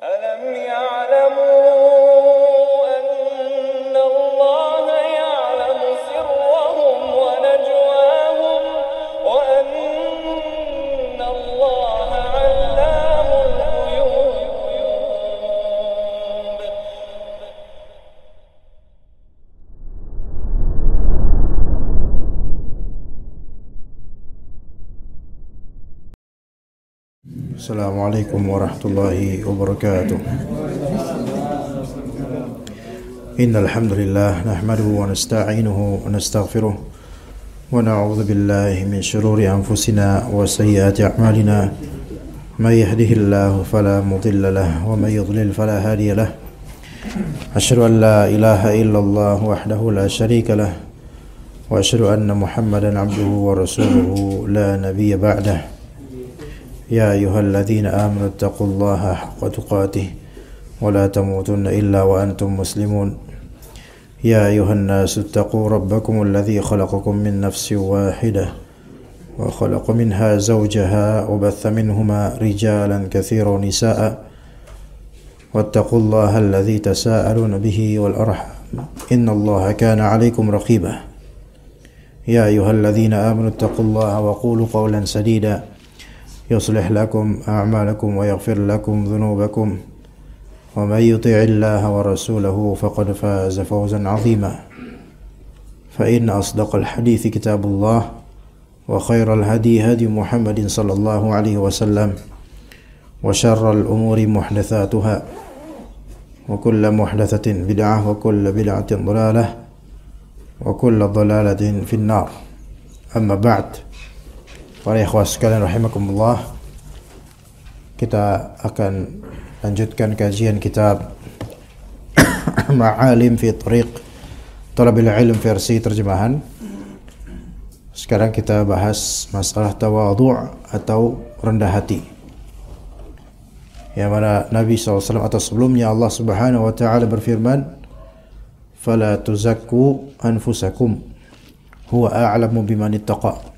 ألم يعلموا أن الله يعلم سرهم ونجواهم وأن الله علام الغيوب. Assalamualaikum warahmatullahi wabarakatuh. Innal hamdalillah nahmaduhu wa nasta'inuhu wa nastaghfiruh wa na'udzu billahi min shururi anfusina wa sayyiati a'malina. May yahdihillahu fala mudilla lahu wa may yudlil fala hadiya lahu. Asyhadu an la ilaha illallah wahdahu la syarika lahu wa asyhadu anna Muhammadan 'abduhu wa rasuluhu la nabiyya ba'dahu. يا أيها الذين آمنوا اتقوا الله حق تقاته ولا تموتن إلا وأنتم مسلمون. يا أيها الناس اتقوا ربكم الذي خلقكم من نفس واحدة وخلق منها زوجها وبث منهما رجالا كثيرا ونساء واتقوا الله الذي تساءلون به والأرحام إن الله كان عليكم رقيبا. يا أيها الذين آمنوا اتقوا الله وقولوا قولا سديدا يصلح لكم أعمالكم ويغفر لكم ذنوبكم ومن يطع الله ورسوله فقد فاز فوزا عظيما. فإن أصدق الحديث كتاب الله وخير الهدي هدي محمد صلى الله عليه وسلم وشر الأمور محدثاتها وكل محدثة بدعة وكل بدعة ضلالة وكل ضلالة في النار. أما بعد. Para ikhwah sekalian rahimakumullah, kita akan lanjutkan kajian kitab Ma'alim fi Tariq Thalabil Ilm versi terjemahan. Sekarang kita bahas masalah tawadhu' atau rendah hati, yang mana Nabi SAW atau sebelumnya Allah Subhanahu wa taala berfirman, "Fala tuzakku anfusakum huwa a'lamu biman ittaqa."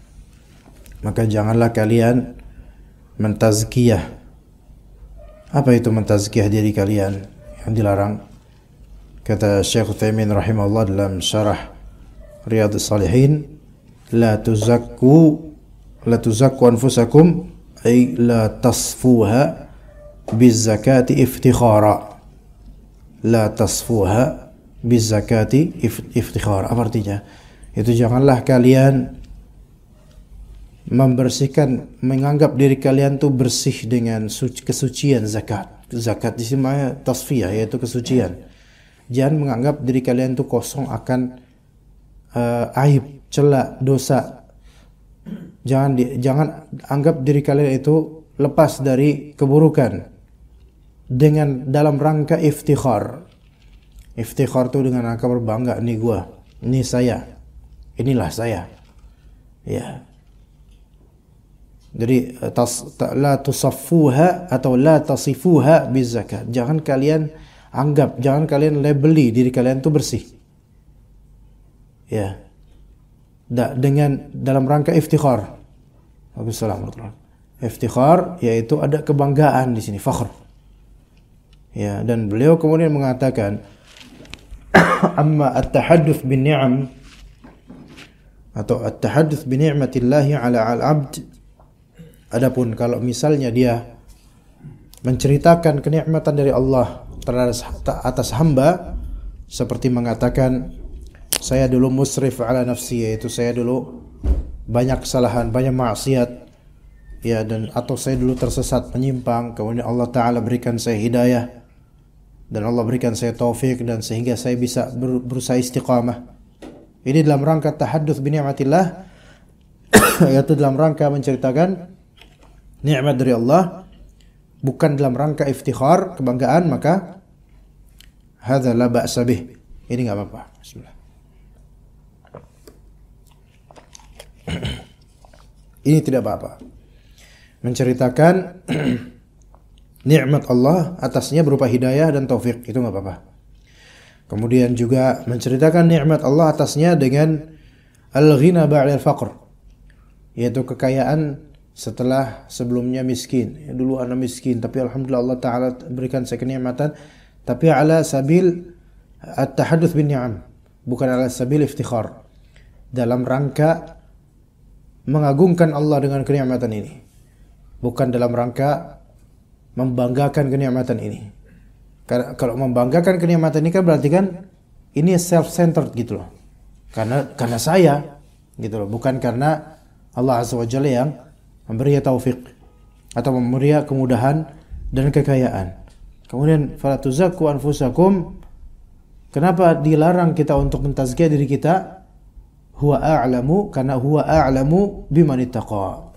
Maka janganlah kalian mentazkiyah. Apa itu mentazkiyah diri kalian? Yang dilarang. Kata Syekh Utsaimin rahimahullah dalam syarah Riyadhus Shalihin, la tuzakku anfusakum ay la tasfuha bizakati iftikhara. La tasfuha bizakati iftikhara. Apa artinya? Itu janganlah kalian membersihkan, menganggap diri kalian tuh bersih dengan kesucian zakat. Zakat di sini tasfiyah, yaitu kesucian. Jangan menganggap diri kalian tuh kosong akan aib, celah, dosa. Jangan anggap diri kalian itu lepas dari keburukan dengan dalam rangka iftikhar. Iftikhar tuh dengan rangka berbangga, ini gua, ini saya, inilah saya. Ya. Jadi la tusaffuha atau la tasifuha bizakat. Jangan kalian anggap, jangan kalian labeli diri kalian itu bersih. Ya. Dengan dalam rangka iftikhar. Waalaikumsalam. Iftikhar yaitu ada kebanggaan di sini, fakhr. Ya, dan beliau kemudian mengatakan, amma at-tahadduts bin ni'am atau at-tahadduts bi ni'matillahi 'ala al-'abd. Adapun kalau misalnya dia menceritakan kenikmatan dari Allah atas hamba, seperti mengatakan, saya dulu musrif ala nafsi, yaitu saya dulu banyak kesalahan, banyak maksiat, ya, dan atau saya dulu tersesat, menyimpang, kemudian Allah Ta'ala berikan saya hidayah dan Allah berikan saya taufik, dan sehingga saya bisa berusaha istiqamah. Ini dalam rangka tahadduts bi ni'matillah, yaitu dalam rangka menceritakan nikmat dari Allah, bukan dalam rangka iftikhar, kebanggaan, maka hadza la ba'sa bih. Ini enggak apa-apa. Bismillah. Ini tidak apa-apa. Menceritakan nikmat Allah atasnya berupa hidayah dan taufik, itu enggak apa-apa. Kemudian juga menceritakan nikmat Allah atasnya dengan al-ghina ba'da al-faqr, yaitu kekayaan setelah sebelumnya miskin. Dulu ana miskin, tapi alhamdulillah Allah Ta'ala berikan saya kenikmatan. Tapi ala sabil at-tahadduts bin ni'am, bukan ala sabil iftikhar. Dalam rangka mengagungkan Allah dengan kenikmatan ini, bukan dalam rangka membanggakan kenikmatan ini. Karena kalau membanggakan kenikmatan ini kan berarti kan ini self-centered gitu loh. Karena saya gitu loh, bukan karena Allah Azza wa Jalla yang memberi taufik atau memberi kemudahan dan kekayaan. Kemudian fala tuzakku anfusakum, kenapa dilarang kita untuk mentazkiyah diri kita? Huwa a'lamu, karena huwa a'lamu biman ittaqa.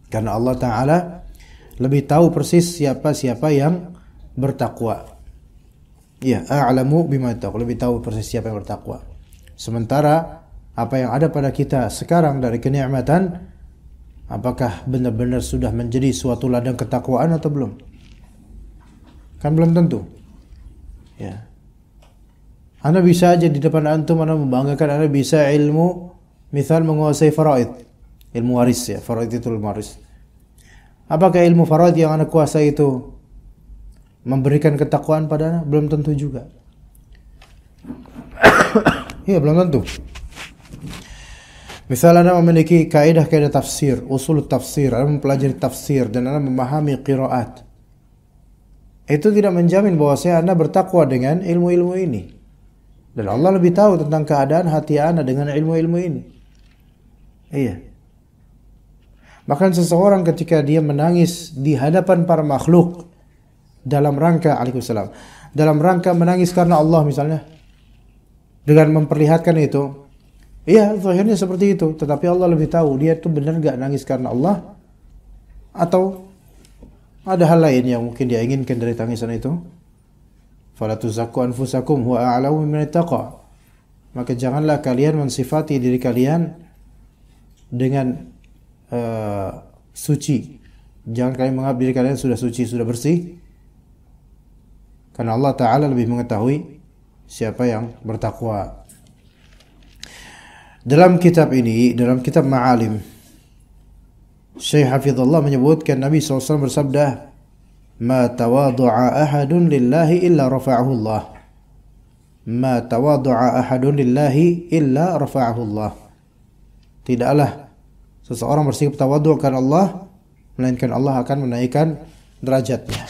Karena Allah Ta'ala lebih tahu persis siapa yang bertakwa. Ya, a'lamu biman ittaqa, lebih tahu persis siapa yang bertakwa. Sementara apa yang ada pada kita sekarang dari kenikmatan, apakah benar-benar sudah menjadi suatu ladang ketakwaan atau belum? Kan belum tentu. Ya. Anda bisa aja di depan antum, Anda membanggakan Anda bisa ilmu, misal menguasai faraid, ilmu waris ya, faraid itu ilmu waris. Apakah ilmu faraid yang Anda kuasai itu memberikan ketakwaan pada Anda? Belum tentu juga. Iya, belum tentu. Misal Anda memiliki kaidah-kaidah tafsir, usul tafsir, Anda mempelajari tafsir dan Anda memahami qiraat. Itu tidak menjamin bahwasanya Anda bertakwa dengan ilmu-ilmu ini. Dan Allah lebih tahu tentang keadaan hati Anda dengan ilmu-ilmu ini. Iya. Bahkan seseorang ketika dia menangis di hadapan para makhluk dalam rangka Waalaikumsalam, dalam rangka menangis karena Allah misalnya, dengan memperlihatkan itu, iya, zahirnya seperti itu, tetapi Allah lebih tahu dia itu benar enggak nangis karena Allah atau ada hal lain yang mungkin dia inginkan dari tangisan itu. Fala tuzakku anfusakum huwa a'lamu biman ittaqa. Maka janganlah kalian mensifati diri kalian dengan suci. Jangan kalian menganggap diri kalian sudah suci, sudah bersih. Karena Allah Ta'ala lebih mengetahui siapa yang bertakwa. Dalam kitab ini, dalam kitab Ma'alim, Syekh Hafizullah menyebutkan Nabi SAW bersabda, "Ma tawadu'a ahadun lillahi illa rafa'ahu Allah." Ma tawadu'a ahadun lillahi illa rafa'ahu Allah. Tidaklah seseorang bersikap tawadhu' karena Allah, melainkan Allah akan menaikkan derajatnya.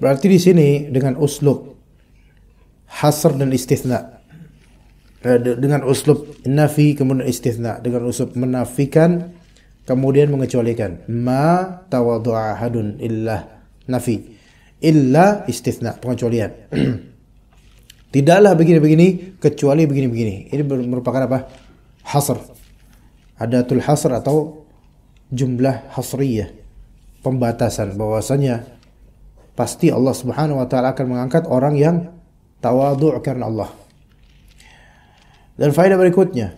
Berarti di sini dengan uslub hasr dan istitsna, dengan uslub nafi kemudian istitsna, dengan uslub menafikan kemudian mengecualikan. Ma tawadhu'a ahadun illa nafi, illa istitsna, pengecualian. Tidaklah begini-begini kecuali begini-begini. Ini merupakan apa? Hasr. Adatul hasr atau jumlah hasriyah, pembatasan bahwasanya pasti Allah Subhanahu wa taala akan mengangkat orang yang tawadhu' karena Allah. Dan faedah berikutnya,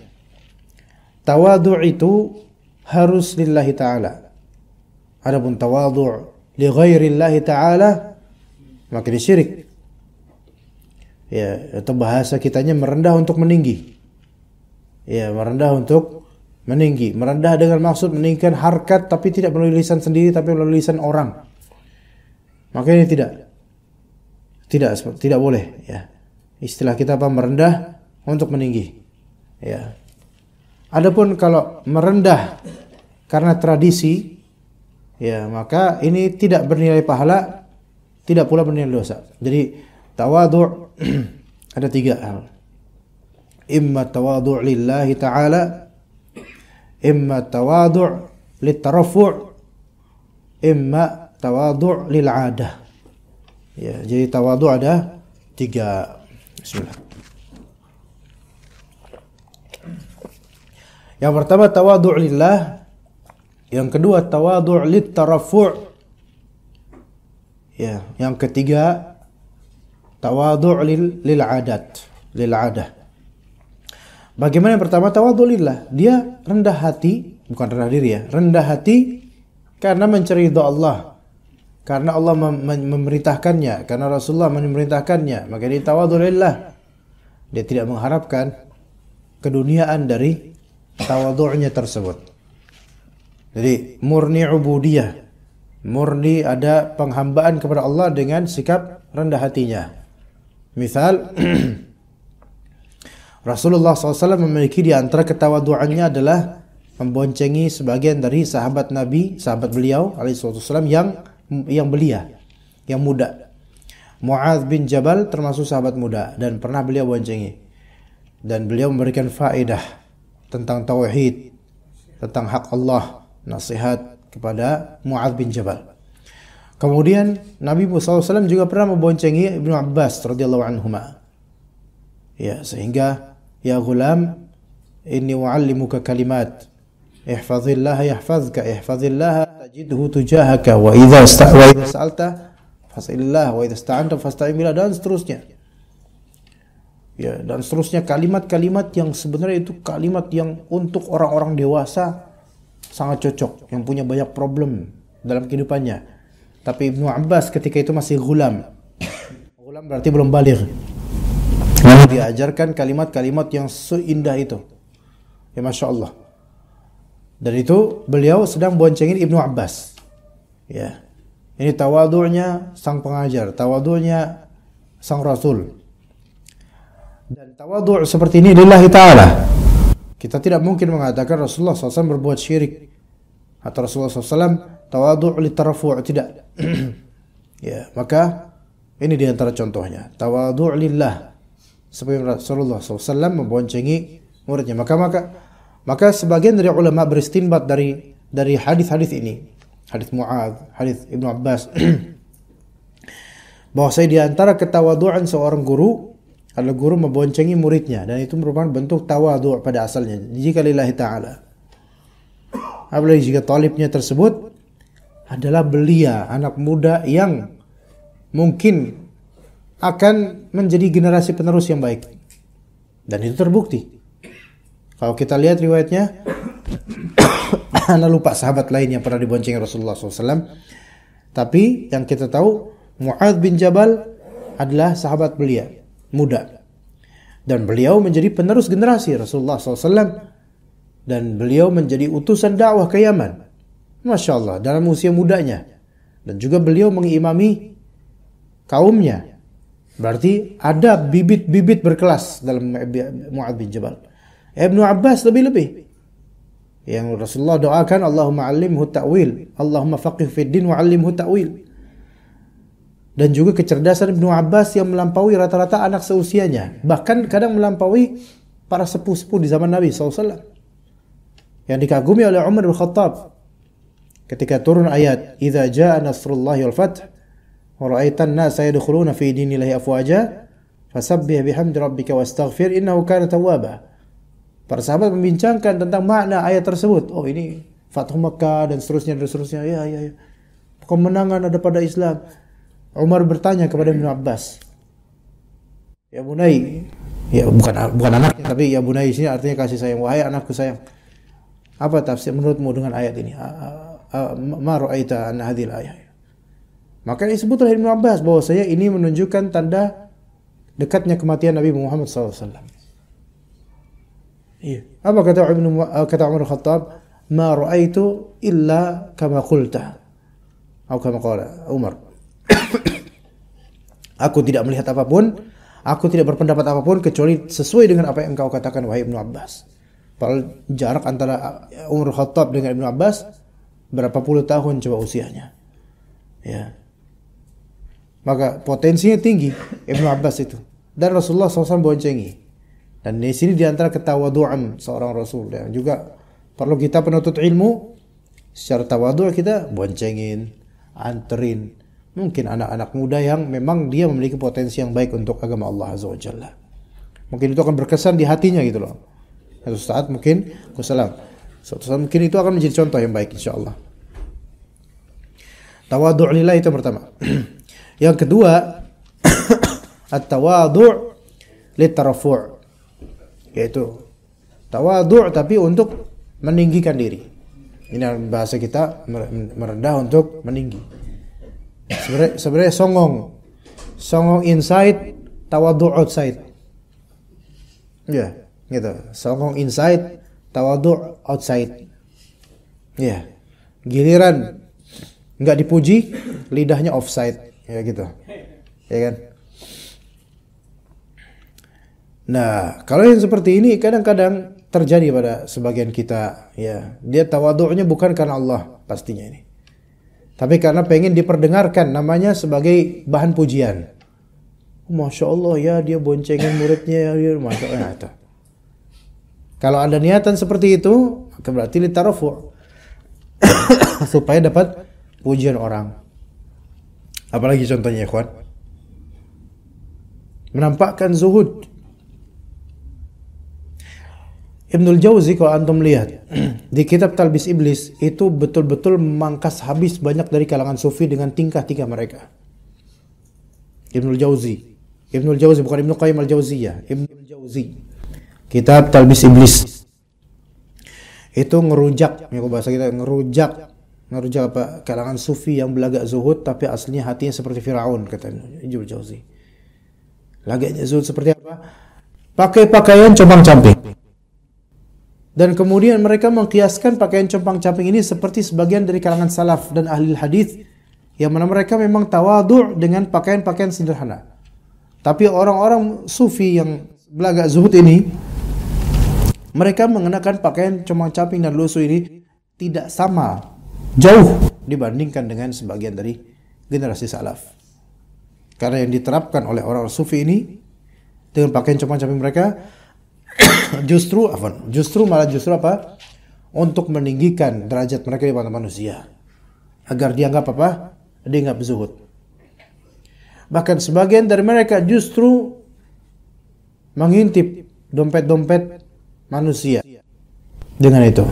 tawadhu' itu harus lillahi ta'ala. Adapun tawadhu' li ghairillahi ta'ala maka disyirik. Ya, atau bahasa kitanya merendah untuk meninggi. Ya, merendah untuk meninggi. Merendah dengan maksud meninggikan harkat tapi tidak melalui lisan sendiri tapi melalui lisan orang. Maka ini tidak boleh ya. Istilah kita apa? Merendah untuk meninggi. Ya. Adapun kalau merendah karena tradisi, ya maka ini tidak bernilai pahala, tidak pula bernilai dosa. Jadi tawadhu' ada 3 hal. Imma tawadhu' lillahi ta'ala, imma tawadhu' littarafu', imma tawadhu' lil 'adah. Ya, jadi tawadhu' ada 3. Bismillah. Yang pertama tawadhu' lillah, yang kedua tawadhu' lit tarafu'. Ya, yang ketiga tawadhu' lil 'adat, lil 'adah. Bagaimana yang pertama tawadhu' lillah? Dia rendah hati, bukan rendah diri ya, rendah hati karena mencari ridha Allah. Karena Allah memerintahkannya, karena Rasulullah memerintahkannya, maka dia tawadhu lillah. Dia tidak mengharapkan keduniaan dari tawadhu'nya tersebut. Jadi murni ubudiyah, murni ada penghambaan kepada Allah dengan sikap rendah hatinya. Misal Rasulullah SAW memiliki di antara ketawadhu'annya adalah memboncengi sebagian dari sahabat Nabi, sahabat beliau alaihissalam yang belia, yang muda. Mu'adz bin Jabal termasuk sahabat muda dan pernah beliau boncengi. Dan beliau memberikan faedah tentang tauhid, tentang hak Allah, nasihat kepada Mu'adz bin Jabal. Kemudian Nabi SAW juga pernah memboncengi Ibnu Abbas radhiyallahu anhuma. Ya, sehingga ya ghulam inni u'allimuka kalimat ihfazillah yahfazka ihfazillah tajidhu tujahaka wa idza sa'alta fas'alillah wa idza ista'anta fasta'in billah dan seterusnya. Ya, dan seterusnya kalimat-kalimat yang sebenarnya itu kalimat yang untuk orang-orang dewasa sangat cocok, yang punya banyak problem dalam kehidupannya. Tapi Ibnu Abbas ketika itu masih ghulam. Ghulam berarti belum baligh. Lalu diajarkan kalimat-kalimat yang seindah itu. Ya Masya Allah. Dan itu beliau sedang boncengin Ibnu Abbas. Ya. Ini tawadhu'nya sang pengajar, tawadhu'nya sang Rasul. Dan tawadhu' seperti ini lillahi ta'ala. Kita tidak mungkin mengatakan Rasulullah SAW berbuat syirik atau Rasulullah SAW tawadhu' li tarafu', tidak. Ya, maka ini di antara contohnya. Tawadhu' lillah. Seperti Rasulullah SAW memboncengi muridnya. Maka sebagian dari ulama beristinbat dari hadis-hadis ini, hadis Mu'adz, hadis Ibnu Abbas, bahwasanya di antara ketawadhu'an seorang guru adalah guru memboncengi muridnya, dan itu merupakan bentuk tawadhu' pada asalnya jika lillahi ta'ala. Apalagi jika talibnya tersebut adalah belia, anak muda yang mungkin akan menjadi generasi penerus yang baik. Dan itu terbukti. Kalau kita lihat riwayatnya, Anda lupa sahabat lain yang pernah diboncengi Rasulullah SAW. Tapi yang kita tahu, Mu'adz bin Jabal adalah sahabat belia, muda. Dan beliau menjadi penerus generasi Rasulullah SAW. Dan beliau menjadi utusan dakwah ke Yaman. Masya Allah, dalam usia mudanya. Dan juga beliau mengimami kaumnya. Berarti ada bibit-bibit berkelas dalam Mu'adz bin Jabal. Ibnu Abbas lebih-lebih. Yang Rasulullah doakan, Allahumma 'allimhu ta'wil, Allahumma faqih fid din wa 'allimhu ta'wil. Dan juga kecerdasan Ibnu Abbas yang melampaui rata-rata anak seusianya. Bahkan kadang melampaui para sepuh-sepuh di zaman Nabi SAW. Yang dikagumi oleh Umar bin Khattab. Ketika turun ayat, "Idza jaa nasrullahi wal fath, wa ra'aitan nasa yadkhuluna fi dinillahi afwaja, fasabbih bihamdi rabbika wastaghfir innahu kana tawwaba." Para sahabat membincangkan tentang makna ayat tersebut. Oh, ini Fathu Makkah dan seterusnya. Ya. Kemenangan ada pada Islam. Umar bertanya kepada Ibnu Abbas, "Ya Bunai," ya bukan anaknya, tapi ya Bunai sini artinya kasih sayang. Wahai anakku sayang. Apa tafsir menurutmu dengan ayat ini? Ma ra'aita an hadhil ayat. Maka disebut oleh Ibnu Abbas bahwasanya ini menunjukkan tanda dekatnya kematian Nabi Muhammad SAW. Iya. Apa kata Umar Khattab? Ma ra'aitu illa kama qulta. Atau kama qala Umar. Aku tidak melihat apapun, aku tidak berpendapat apapun kecuali sesuai dengan apa yang engkau katakan wahai Ibnu Abbas. Padahal jarak antara Umar Khattab dengan Ibnu Abbas berapa puluh tahun coba usianya. Ya. Maka potensinya tinggi Ibnu Abbas itu. Dan Rasulullah SAW boncengi. Dan di sini di antara ketawadhu'an seorang Rasul yang juga perlu kita penuntut ilmu secara tawadhu' kita boncengin, anterin mungkin anak-anak muda yang memang dia memiliki potensi yang baik untuk agama Allah Azza wa Jalla. Mungkin itu akan berkesan di hatinya gitu loh. Suatu saat mungkin itu akan menjadi contoh yang baik insyaallah. Tawadhu' lillah itu pertama. Yang kedua, at-tawadhu' litarafu'. Yaitu tawadhu' tapi untuk meninggikan diri. Ini bahasa kita merendah untuk meninggi. Sebenarnya songong inside, tawadhu' outside. Ya, gitu. Songong inside, tawadhu outside. Ya. Giliran enggak dipuji, lidahnya offside, ya gitu. Ya kan? Nah, kalau yang seperti ini kadang-kadang terjadi pada sebagian kita, ya. Dia tawadhu'nya bukan karena Allah pastinya ini. Tapi karena pengen diperdengarkan, namanya sebagai bahan pujian. Masya Allah ya, dia boncengin muridnya, ya, Masya Allah. Itu. Kalau ada niatan seperti itu, maka berarti litarafu' supaya dapat pujian orang. Apalagi contohnya, ikhwan, menampakkan zuhud. Ibnul Jauzi kalau antum lihat di kitab Talbis Iblis itu betul-betul memangkas habis banyak dari kalangan sufi dengan tingkah-tingkah mereka. Ibnul Jauzi bukan Ibnu Qayyim al-Jauziyah, Ibnul Jauzi. Kitab Talbis Iblis itu ngerujak, ya bahasa kita ngerujak apa? Kalangan sufi yang belagak zuhud tapi aslinya hatinya seperti Firaun, kata Ibnul Jauzi. Lagaknya zuhud seperti apa? Pakai pakaian compang-camping. Dan kemudian mereka mengkiaskan pakaian compang-camping ini seperti sebagian dari kalangan salaf dan ahli hadis yang mana mereka memang tawadhu dengan pakaian-pakaian sederhana. Tapi orang-orang sufi yang belagak zuhud ini, mereka mengenakan pakaian compang-camping dan lusuh ini tidak sama, jauh dibandingkan dengan sebagian dari generasi salaf. Karena yang diterapkan oleh orang sufi ini dengan pakaian compang-camping mereka justru apa? Untuk meninggikan derajat mereka di mata manusia, agar dianggap apa? Dianggap zuhud. Bahkan sebagian dari mereka justru mengintip dompet-dompet manusia dengan itu,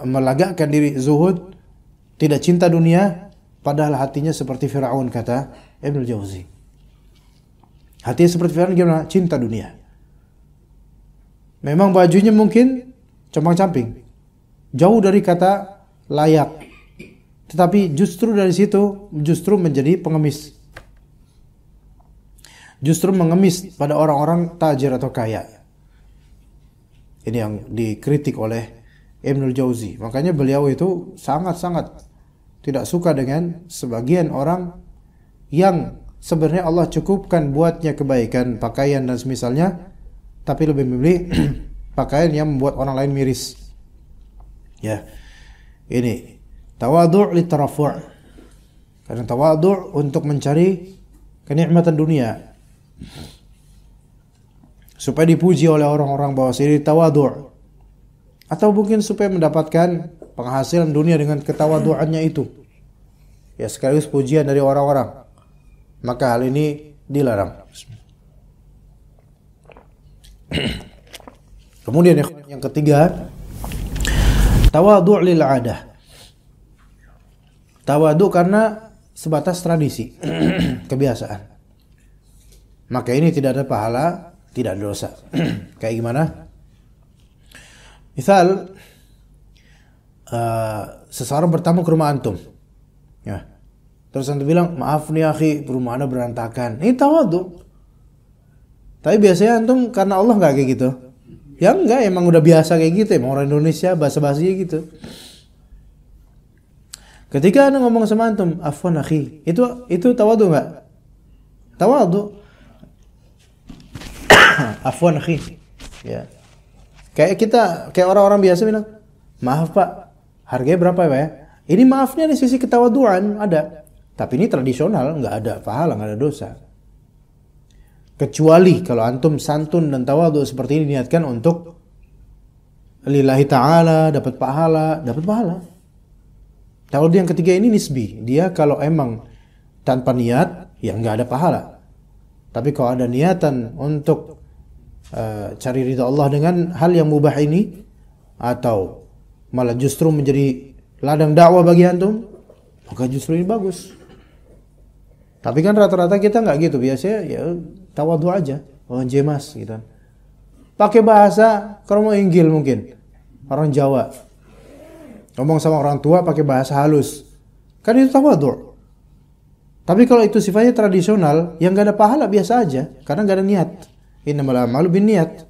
melagakkan diri zuhud, tidak cinta dunia, padahal hatinya seperti Firaun, kata Ibnul Jauzi. Hatinya seperti Firaun gimana? Cinta dunia. Memang bajunya mungkin compang-camping, jauh dari kata layak, tetapi justru dari situ justru menjadi pengemis, justru mengemis pada orang-orang tajir atau kaya. Ini yang dikritik oleh Ibnul Jauzi. Makanya beliau itu sangat-sangat tidak suka dengan sebagian orang yang sebenarnya Allah cukupkan buatnya kebaikan, pakaian dan semisalnya, tapi lebih memilih pakaian yang membuat orang lain miris. Ya, ini tawadhu' litarafu'. Karena tawadhu' untuk mencari kenikmatan dunia, supaya dipuji oleh orang-orang bahwa ini tawadhu', atau mungkin supaya mendapatkan penghasilan dunia dengan ketawadhu'annya itu. Ya, sekaligus pujian dari orang-orang. Maka hal ini dilarang. Kemudian yang ketiga, tawadhu' lil 'adah. Tawadhu' karena sebatas tradisi, kebiasaan. Maka ini tidak ada pahala, tidak ada dosa. Kayak gimana? Misal seseorang bertamu ke rumah antum, ya. Terus antum bilang, maaf nih akhi, rumah anda berantakan. Ini tawadhu. Tapi biasanya antum karena Allah nggak kayak gitu. Ya enggak, emang udah biasa kayak gitu. Emang orang Indonesia basa-basi gitu. Ketika anda ngomong sama antum, afwan akhi, itu tawadhu nggak? Tawadhu. Afwan akhi. Ya. Kayak orang-orang biasa bilang, maaf pak, harganya berapa ya pak ya? Ini maafnya di sisi ketawaduan ada. Tapi ini tradisional, nggak ada pahala, nggak ada dosa. Kecuali kalau antum santun dan tawadhu seperti ini niatkan untuk lillahi ta'ala, dapat pahala. Tawadhu yang ketiga ini nisbi. Dia kalau emang tanpa niat, ya nggak ada pahala. Tapi kalau ada niatan untuk cari ridha Allah dengan hal yang mubah ini, atau malah justru menjadi ladang dakwah bagi antum, maka justru ini bagus. Tapi kan rata-rata kita nggak gitu, biasanya ya tawadhu aja, orang jemas gitu. Pakai bahasa kromo inggil mungkin, orang Jawa. Ngomong sama orang tua pakai bahasa halus, kan itu tawadhu. Tapi kalau itu sifatnya tradisional, yang nggak ada pahala biasa aja, karena nggak ada niat. Innamal a'malu binniyat.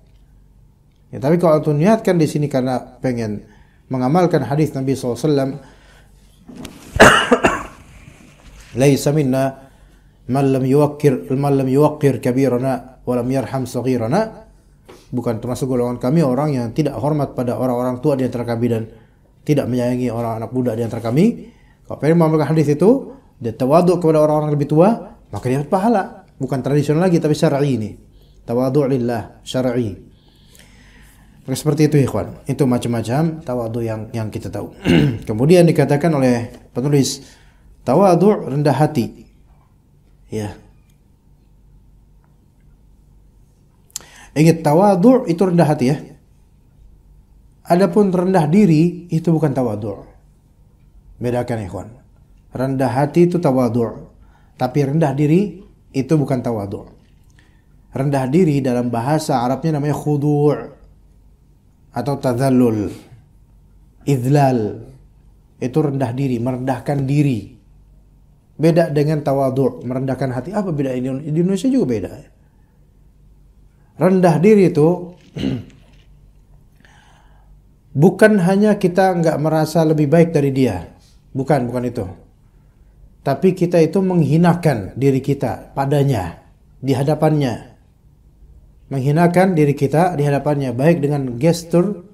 Ya, tapi kalau antum niatkan di sini karena pengen mengamalkan hadis Nabi SAW, laisa minna man lam yuwaqqir kabirana wa lam yarham saghirana, bukan termasuk golongan kami orang yang tidak hormat pada orang-orang tua di antara kami dan tidak menyayangi orang anak muda di antara kami. Kalau pengen mengamalkan hadis itu, dia tawadhu kepada orang-orang lebih tua, maka dia dapat pahala. Bukan tradisional lagi, tapi syar'i ini. Tawadhu lillah, syar'i. Maka seperti itu ikhwan. Itu macam-macam tawadhu yang kita tahu. Kemudian dikatakan oleh penulis, tawadhu rendah hati. Ya. Ingat, tawadhu itu rendah hati ya. Adapun rendah diri itu bukan tawadhu. Bedakan ikhwan. Rendah hati itu tawadhu, tapi rendah diri itu bukan tawadhu. Rendah diri dalam bahasa Arabnya namanya khudu' atau tadzallul, idlal. Itu rendah diri, merendahkan diri. Beda dengan tawadhu, merendahkan hati. Apa beda ini? Di Indonesia juga beda. Rendah diri itu bukan hanya kita nggak merasa lebih baik dari dia. Bukan itu. Tapi kita itu menghinakan diri kita padanya, di hadapannya. Menghinakan diri kita di hadapannya, baik dengan gestur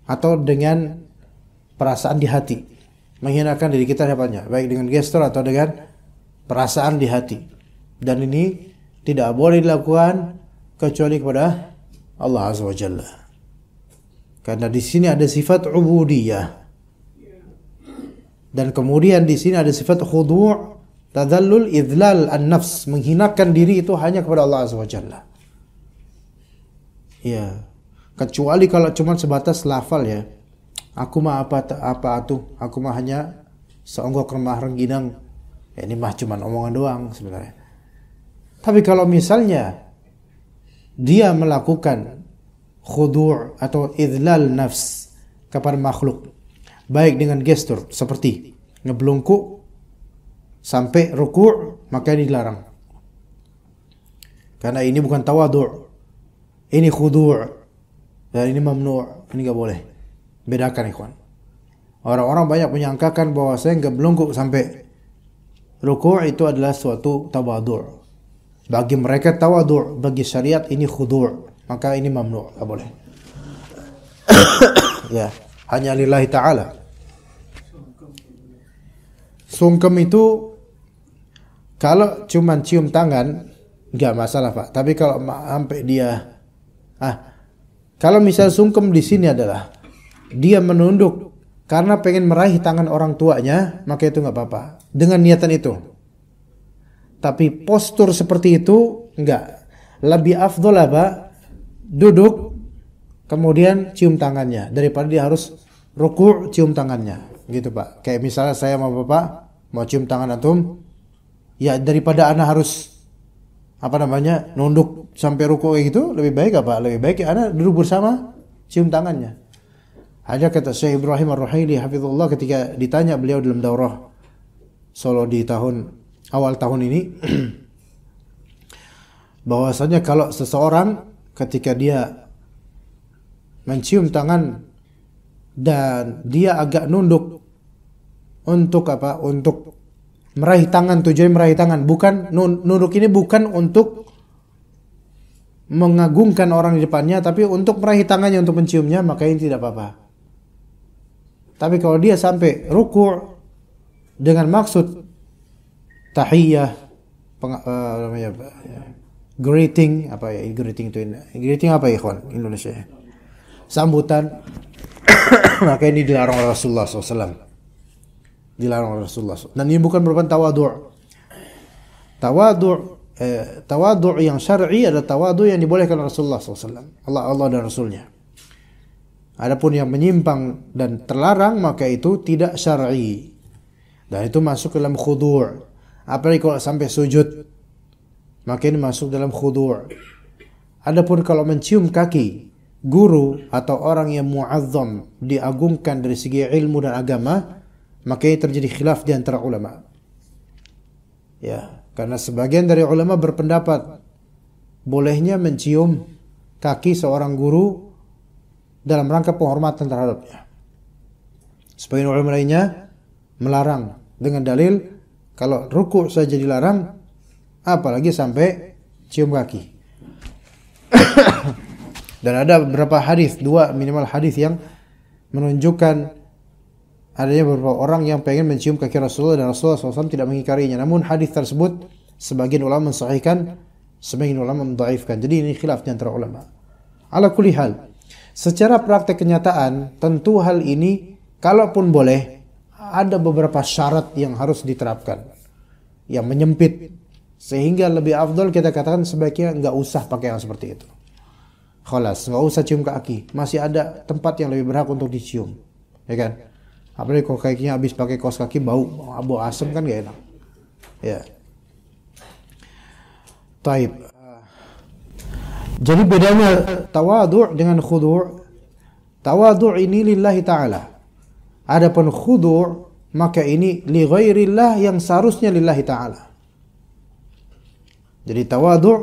atau dengan perasaan di hati. Menghinakan diri kita di hadapannya, baik dengan gestur atau dengan perasaan di hati. Dan ini tidak boleh dilakukan kecuali kepada Allah Azza wa Jalla. Karena di sini ada sifat ubudiyah. Dan kemudian di sini ada sifat khudu', tadzallul, idlal an-nafs, menghinakan diri itu hanya kepada Allah Azza wa Jalla. Ya, kecuali kalau cuma sebatas lafal ya. Aku mah apa tuh? Aku mah hanya seonggok remah rengginang. Ya, ini mah cuma omongan doang sebenarnya. Tapi kalau misalnya dia melakukan khudu' atau idlal nafs kepada makhluk, baik dengan gestur seperti ngeblungkuk sampai ruku', maka ini dilarang. Karena ini bukan tawadhu'. Ini khudu' dan ini mamnu', ini enggak boleh. Bedakan ikhwan. Orang-orang banyak menyangkakan bahwa saya enggak belungkuk sampai ruku' itu adalah suatu tawadhu'. Bagi mereka tawadhu', bagi syariat ini khudu', maka ini mamnu', enggak boleh. Ya, hanya lillahi ta'ala. Sungkem itu kalau cuma cium tangan enggak masalah, Pak. Tapi kalau sampai dia kalau misal sungkem di sini adalah dia menunduk karena pengen meraih tangan orang tuanya, maka itu enggak apa-apa dengan niatan itu. Tapi postur seperti itu enggak. Lebih afdol apa? Duduk kemudian cium tangannya daripada dia harus ruku' cium tangannya. Gitu, Pak. Kayak misalnya saya sama Bapak mau cium tangan antum, ya daripada ana harus nunduk sampai ruku' kayak gitu, lebih baik apa? Lebih baik ana duduk bersama cium tangannya. Ada kata Syekh Ibrahim Ar-Ruhaili hafizullah ketika ditanya beliau dalam daurah Solo di awal tahun ini bahwasanya kalau seseorang ketika dia mencium tangan dan dia agak nunduk untuk apa? Untuk meraih tangan, tujuan meraih tangan, bukan nunduk ini bukan untuk mengagungkan orang di depannya, tapi untuk meraih tangannya untuk menciumnya, maka ini tidak apa-apa. Tapi kalau dia sampai ruku' dengan maksud tahiyah, greeting apa ya? Greeting apa ya, ikhwan Indonesia? Sambutan, maka ini dilarang oleh Rasulullah SAW. Dilarang oleh Rasulullah SAW. Dan ini bukan merupakan tawadhu'. Tawadhu' yang syar'i adalah tawadhu' yang dibolehkan oleh Rasulullah SAW. Allah dan Rasulnya. Adapun yang menyimpang dan terlarang, maka itu tidak syar'i. Dan itu masuk dalam khudu'. Apalagi kalau sampai sujud, maka ini masuk dalam khudu'. Adapun kalau mencium kaki guru atau orang yang mu'azzam, diagungkan dari segi ilmu dan agama, maka ini terjadi khilaf di antara ulama. Ya, karena sebagian dari ulama berpendapat bolehnya mencium kaki seorang guru dalam rangka penghormatan terhadapnya. Sebagian ulama lainnya melarang dengan dalil kalau ruku saja dilarang, apalagi sampai cium kaki. Dan ada beberapa hadis, 2 minimal hadis yang menunjukkan adanya beberapa orang yang pengen mencium kaki Rasulullah dan Rasulullah SAW tidak mengingkarinya. Namun hadis tersebut sebagian ulama mensahihkan, sebagian ulama mendhaifkan. Jadi ini khilaf di antara ulama. Ala kulli hal, secara praktek kenyataan tentu hal ini kalaupun boleh ada beberapa syarat yang harus diterapkan yang menyempit, sehingga lebih afdal kita katakan sebaiknya enggak usah pakai yang seperti itu. Khalas, enggak usah cium kaki. Masih ada tempat yang lebih berhak untuk dicium, ya kan? Apalagi kalau kakinya habis pakai kaos kaki bau asam kan enggak enak. Ya. Taib. Jadi bedanya tawadhu' dengan khudu'. Tawadhu' ini lillahi ta'ala. Adapun khudu' maka ini li ghairillah yang seharusnya lillahi ta'ala. Jadi tawadhu'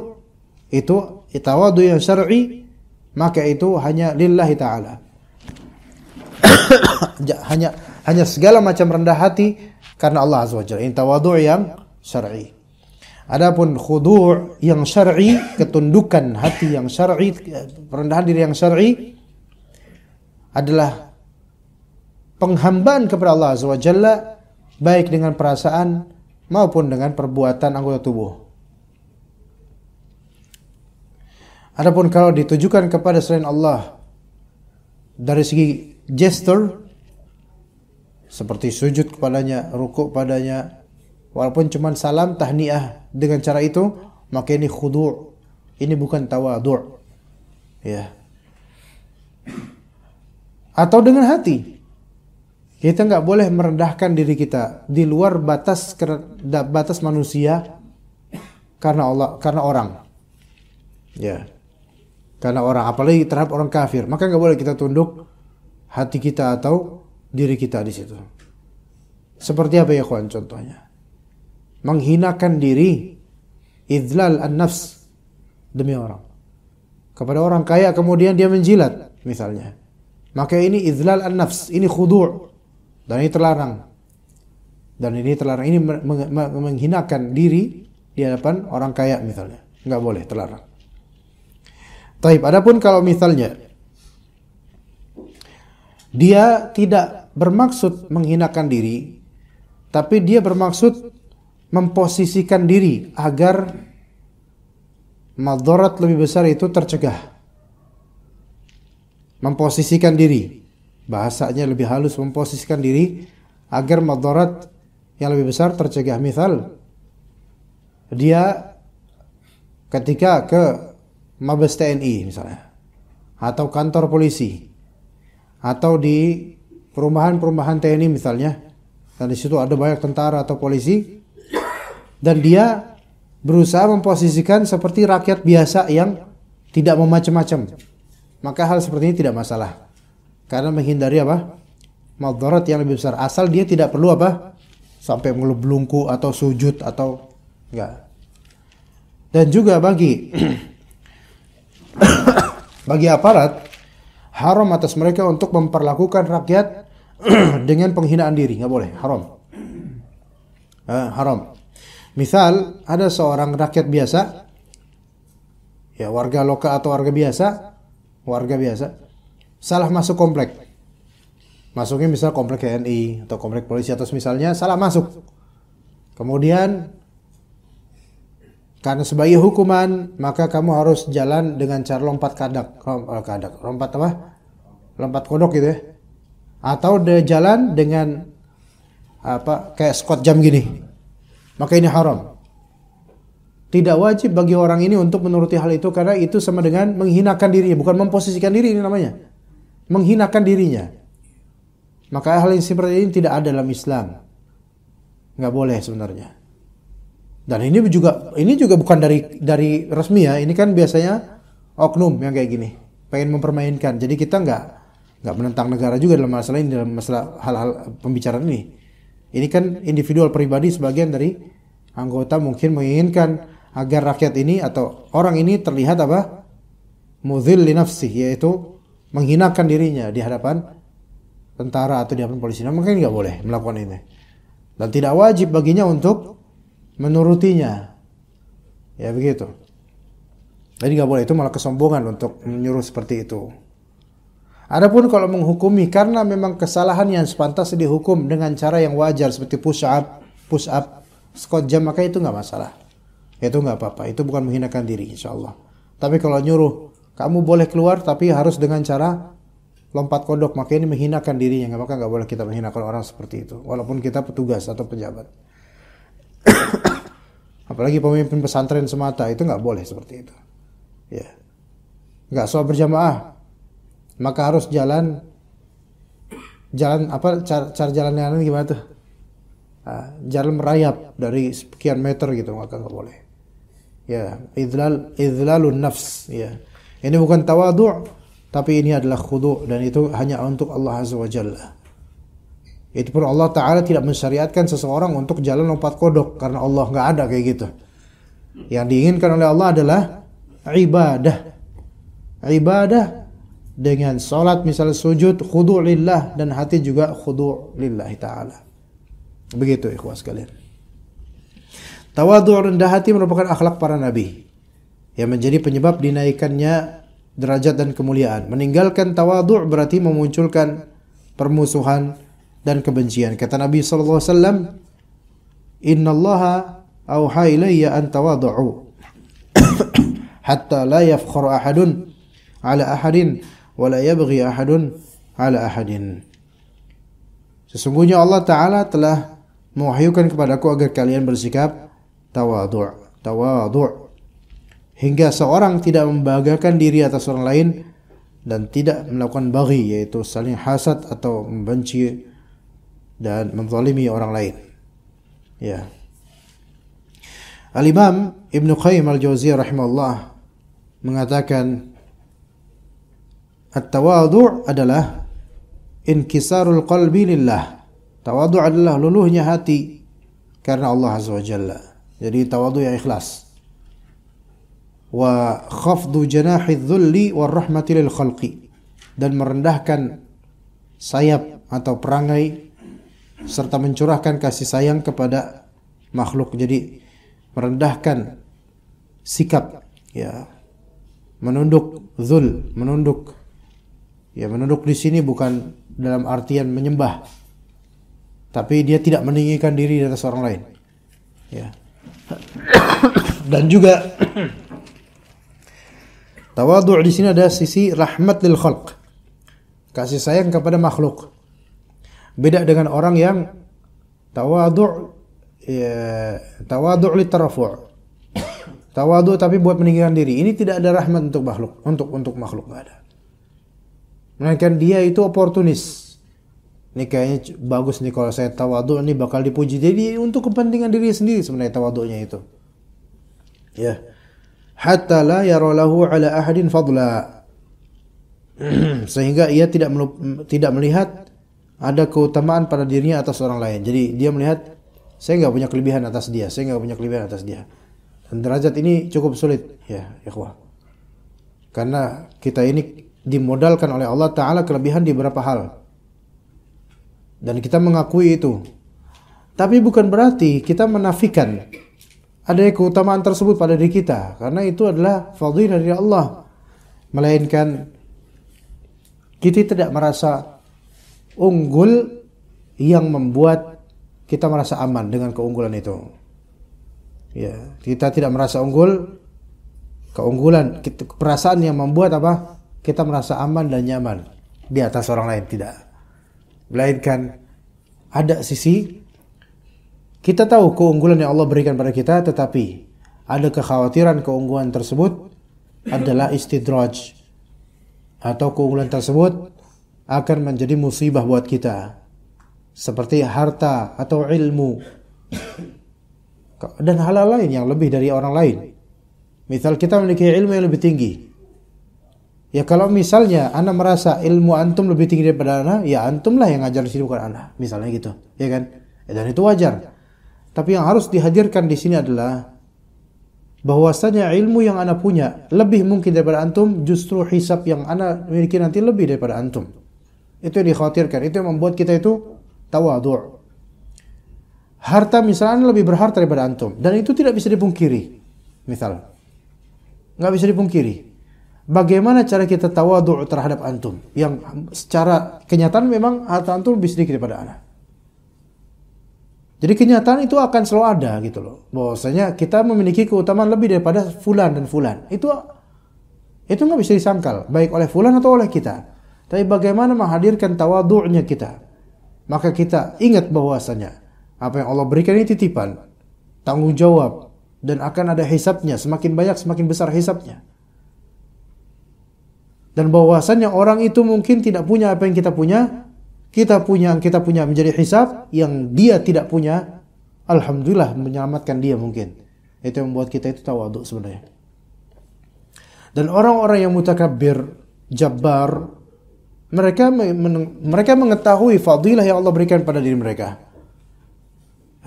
itu tawadhu' yang syar'i, maka itu hanya lillahi ta'ala. hanya segala macam rendah hati karena Allah Azza wa Jalla. Ini tawadhu' yang syar'i. Adapun khudu' yang syar'i, ketundukan hati yang syar'i, perendahan diri yang syar'i adalah penghambaan kepada Allah Azza wa Jalla baik dengan perasaan maupun dengan perbuatan anggota tubuh. Adapun kalau ditujukan kepada selain Allah dari segi gesture seperti sujud kepadanya, rukuk padanya, walaupun cuma salam tahniah dengan cara itu, maka ini khudu'. Ini bukan tawadhu'. Ya. Atau dengan hati. Kita enggak boleh merendahkan diri kita di luar batas manusia karena Allah, karena orang. Ya. Karena orang, apalagi terhadap orang kafir, maka enggak boleh kita tunduk hati kita atau diri kita di situ. Seperti apa ya kawan contohnya? Menghinakan diri, idlal an-nafs demi orang. Kepada orang kaya kemudian dia menjilat misalnya. Maka ini idlal an-nafs, ini khudu'. Dan ini terlarang. Ini menghinakan diri di hadapan orang kaya misalnya. Enggak boleh, terlarang. Taib, adapun kalau misalnya dia tidak bermaksud menghinakan diri, tapi dia bermaksud memposisikan diri agar madarat lebih besar itu tercegah. Memposisikan diri, bahasanya lebih halus, memposisikan diri agar madarat yang lebih besar tercegah. Misal dia ketika ke Mabes TNI misalnya, atau kantor polisi, atau di perumahan-perumahan TNI misalnya, dan di situ ada banyak tentara atau polisi, dan dia berusaha memposisikan seperti rakyat biasa yang tidak memacam-macam, maka hal seperti ini tidak masalah, karena menghindari apa? Madarat yang lebih besar, asal dia tidak perlu apa? Sampai melubelungku atau sujud atau enggak. Dan juga bagi aparat haram atas mereka untuk memperlakukan rakyat dengan penghinaan diri, nggak boleh, haram. Haram. Misal ada seorang rakyat biasa, ya warga lokal atau warga biasa, salah masuk komplek. Masuknya misal komplek TNI atau komplek polisi atau misalnya salah masuk. Kemudian karena sebagai hukuman, maka kamu harus jalan dengan cara lompat lompat kodok gitu ya. Atau dia jalan dengan kayak squat jam gini. Maka ini haram. Tidak wajib bagi orang ini untuk menuruti hal itu, karena itu sama dengan menghinakan dirinya, bukan memposisikan diri ini namanya. Menghinakan dirinya. Maka hal yang seperti ini tidak ada dalam Islam. Enggak boleh sebenarnya. Dan ini juga bukan dari resmi ya. Ini kan biasanya oknum yang kayak gini, pengen mempermainkan. Jadi kita nggak menentang negara juga dalam masalah ini, dalam masalah hal-hal pembicaraan ini. Ini kan individual pribadi, sebagian dari anggota mungkin menginginkan agar rakyat ini atau orang ini terlihat apa? mudhil li nafsih, yaitu menghinakan dirinya di hadapan tentara atau di hadapan polisi. Nah, mungkin nggak boleh melakukan ini. Dan tidak wajib baginya untuk menurutinya. Ya begitu. Jadi nggak boleh, itu malah kesombongan untuk menyuruh seperti itu. Adapun kalau menghukumi karena memang kesalahan yang sepantasnya dihukum dengan cara yang wajar seperti push up, squat jam, maka itu nggak masalah. Itu nggak apa-apa. Itu bukan menghinakan diri, insyaallah. Tapi kalau nyuruh kamu boleh keluar tapi harus dengan cara lompat kodok, maka ini menghinakan dirinya. Maka nggak boleh kita menghinakan orang seperti itu, walaupun kita petugas atau pejabat. Apalagi pemimpin pesantren semata, itu nggak boleh seperti itu. Ya, nggak sholat berjamaah, maka harus jalan apa, cara jalannya gimana tuh? Jalan merayap dari sekian meter gitu, maka nggak boleh. Ya, idlalun nafs. Ya, ini bukan tawadhu', tapi ini adalah khudu', dan itu hanya untuk Allah Azza wa Jalla. Itu pun Allah Ta'ala tidak mensyariatkan seseorang untuk jalan lompat kodok, karena Allah nggak ada kayak gitu. Yang diinginkan oleh Allah adalah ibadah dengan salat, misalnya sujud khudu' lillah, dan hati juga khudu' lillahi ta'ala. Begitu ikhwas sekalian. Tawadhu', rendah hati, merupakan akhlak para nabi yang menjadi penyebab dinaikannya derajat dan kemuliaan. Meninggalkan tawadhu' berarti memunculkan permusuhan dan kebencian. Kata Nabi sallallahu alaihi wasallam, "Innallaha auha ilayya an tawadhu hatta la yafkhara ahadun ala ahadin wa la yabghi ahadun ala ahadin." Sesungguhnya Allah Ta'ala telah mewahyukan kepadaku agar kalian bersikap tawadhu' hingga seorang tidak membanggakan diri atas orang lain dan tidak melakukan baghi, yaitu saling hasad atau membenci dan menzalimi orang lain. Ya. Al-Imam Ibnu Qayyim Al-Jauziyah rahimahullah mengatakan, at-tawadhu' adalah inkisarul qalbi lillah. Tawadhu' adalah luluhnya hati karena Allah Azza wa Jalla. Jadi tawadhu' yang ikhlas. Wa khafdu janahi dhulli war rahmati lil khalqi, dan merendahkan sayap atau perangai serta mencurahkan kasih sayang kepada makhluk. Jadi merendahkan sikap, ya, menunduk dzul, menunduk. Ya, menunduk di sini bukan dalam artian menyembah, tapi dia tidak meninggikan diri di atas orang lain. Ya. Dan juga tawadhu' di sini ada sisi rahmat lil khalq, kasih sayang kepada makhluk. Beda dengan orang yang tawadhu' li tarafu'. Tawadhu' tapi buat meninggikan diri. Ini tidak ada rahmat untuk makhluk, untuk makhluk enggak ada. Melainkan dia itu oportunis. Ini kayaknya bagus nih kalau saya tawadhu' ini bakal dipuji. Jadi untuk kepentingan diri sendiri sebenarnya tawadhu'nya itu. Ya. Hatta la yara lahu ala ahadin fadla. Sehingga ia tidak melihat ada keutamaan pada dirinya atas orang lain. Jadi dia melihat, saya nggak punya kelebihan atas dia, Dan derajat ini cukup sulit, ya ikhwah. Karena kita ini dimodalkan oleh Allah Ta'ala kelebihan di beberapa hal, dan kita mengakui itu. Tapi bukan berarti kita menafikan adanya keutamaan tersebut pada diri kita, karena itu adalah fadhilah dari Allah. Melainkan kita tidak merasa unggul yang membuat kita merasa aman dengan keunggulan itu. Ya, kita tidak merasa keunggulan, perasaan yang membuat apa? Kita merasa aman dan nyaman di atas orang lain, tidak. Melainkan ada sisi kita tahu keunggulan yang Allah berikan pada kita, tetapi ada kekhawatiran keunggulan tersebut adalah istidraj, atau keunggulan tersebut akan menjadi musibah buat kita, seperti harta atau ilmu dan hal-hal lain yang lebih dari orang lain. Misal kita memiliki ilmu yang lebih tinggi, ya kalau misalnya ana merasa ilmu antum lebih tinggi daripada ana, ya antumlah yang ngajar di sini, bukan ana, misalnya gitu, ya kan? Dan itu wajar. Tapi yang harus dihadirkan di sini adalah bahwasanya ilmu yang ana punya lebih mungkin daripada antum, justru hisab yang ana miliki nanti lebih daripada antum. Itu yang dikhawatirkan, itu yang membuat kita itu tawadhu'. Harta misalnya lebih berharta daripada antum, dan itu tidak bisa dipungkiri. Misal, nggak bisa dipungkiri. Bagaimana cara kita tawadhu' terhadap antum? Yang secara kenyataan memang harta antum lebih sedikit daripada ana. Jadi kenyataan itu akan selalu ada gitu loh. Bahwasanya kita memiliki keutamaan lebih daripada fulan dan fulan. Itu nggak bisa disangkal, baik oleh fulan atau oleh kita. Tapi bagaimana menghadirkan tawadhu'nya kita? Maka kita ingat bahwasanya apa yang Allah berikan ini titipan, tanggung jawab, dan akan ada hisabnya. Semakin banyak, semakin besar hisabnya. Dan bahwasanya orang itu mungkin tidak punya apa yang kita punya. Kita punya menjadi hisab yang dia tidak punya. Alhamdulillah menyelamatkan dia mungkin. Itu yang membuat kita itu tawadhu sebenarnya. Dan orang-orang yang mutakabbir, jabbar, mereka mengetahui fadilah yang Allah berikan pada diri mereka.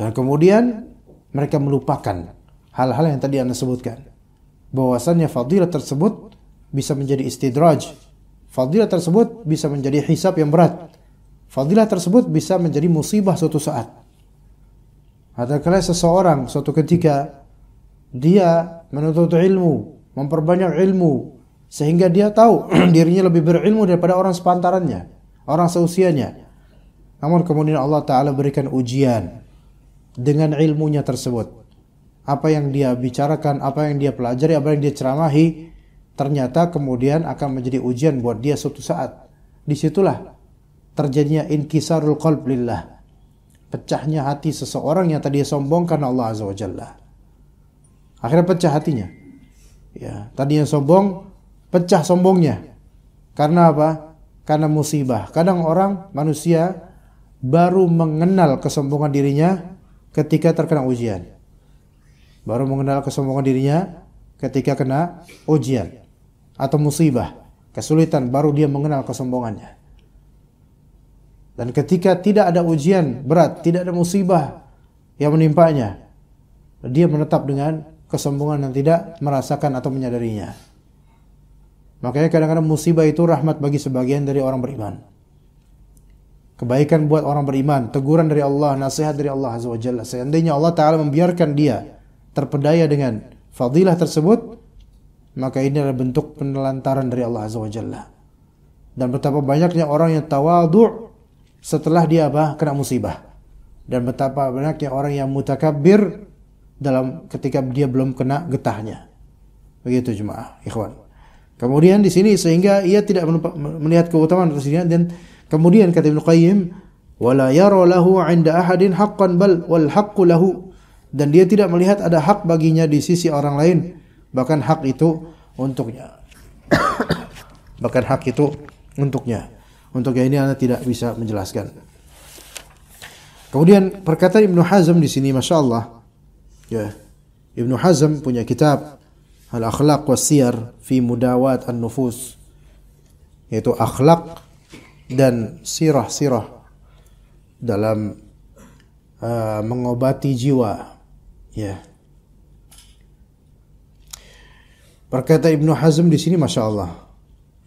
Dan kemudian mereka melupakan hal-hal yang tadi Anda sebutkan. Bahwasannya fadilah tersebut bisa menjadi istidraj. Fadilah tersebut bisa menjadi hisab yang berat. Fadilah tersebut bisa menjadi musibah suatu saat. Adakala seseorang suatu ketika dia menuntut ilmu, memperbanyak ilmu, sehingga dia tahu dirinya lebih berilmu daripada orang sepantarannya, orang seusianya. Namun kemudian Allah Ta'ala berikan ujian dengan ilmunya tersebut. Apa yang dia bicarakan, apa yang dia pelajari, apa yang dia ceramahi, ternyata kemudian akan menjadi ujian buat dia suatu saat. Disitulah terjadinya inkisarul qalb lillah, pecahnya hati seseorang yang tadi sombong karena Allah Azza wa Jalla. Akhirnya pecah hatinya. Ya, tadinya sombong, pecah sombongnya. Karena apa? Karena musibah. Kadang orang, manusia baru mengenal kesombongan dirinya ketika terkena ujian. Baru mengenal kesombongan dirinya ketika kena ujian atau musibah, kesulitan, baru dia mengenal kesombongannya. Dan ketika tidak ada ujian berat, tidak ada musibah yang menimpanya, dia menetap dengan kesombongan yang tidak merasakan atau menyadarinya. Makanya kadang-kadang musibah itu rahmat bagi sebagian dari orang beriman. Kebaikan buat orang beriman, teguran dari Allah, nasihat dari Allah Azza wa Jalla. Seandainya Allah Ta'ala membiarkan dia terpedaya dengan fadilah tersebut, maka ini adalah bentuk penelantaran dari Allah Azza wa Jalla. Dan betapa banyaknya orang yang tawadhu' setelah dia kena musibah. Dan betapa banyaknya orang yang mutakabbir ketika dia belum kena getahnya. Begitu jemaah, ikhwan. Kemudian di sini sehingga ia tidak melihat keutamaan tersebut, dan kemudian kata Ibnu Qayyim, wala yara lahu 'inda ahadin haqqan bal wal haqqu lahu, dan dia tidak melihat ada hak baginya di sisi orang lain, bahkan hak itu untuknya. Bahkan hak itu untuknya. Untuk yang ini Anda tidak bisa menjelaskan. Kemudian perkataan Ibnu Hazm di sini, masya Allah, ya, Ibnu Hazm punya kitab Al-Akhlaq was-Siyar fi Mudawat an-Nufus, yaitu akhlak dan sirah-sirah dalam mengobati jiwa. Ya. Perkataan Ibnu Hazm di sini, masya Allah,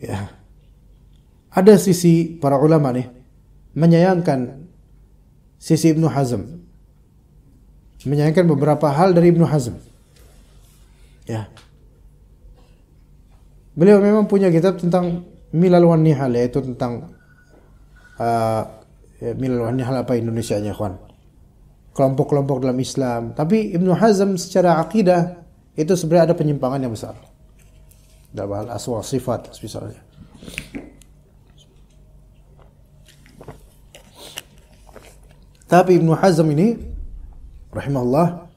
ya. Ada sisi para ulama nih menyayangkan sisi Ibnu Hazm, menyayangkan beberapa hal dari Ibnu Hazm. Ya, beliau memang punya kitab tentang Milal wan Nihal, yaitu tentang Milal wan Nihal apa Indonesianya, kawan? Kelompok-kelompok dalam Islam. Tapi Ibnu Hazm secara akidah itu sebenarnya ada penyimpangan yang besar dalam hal asma sifat misalnya. Tapi Ibnu Hazm ini rahimahullah,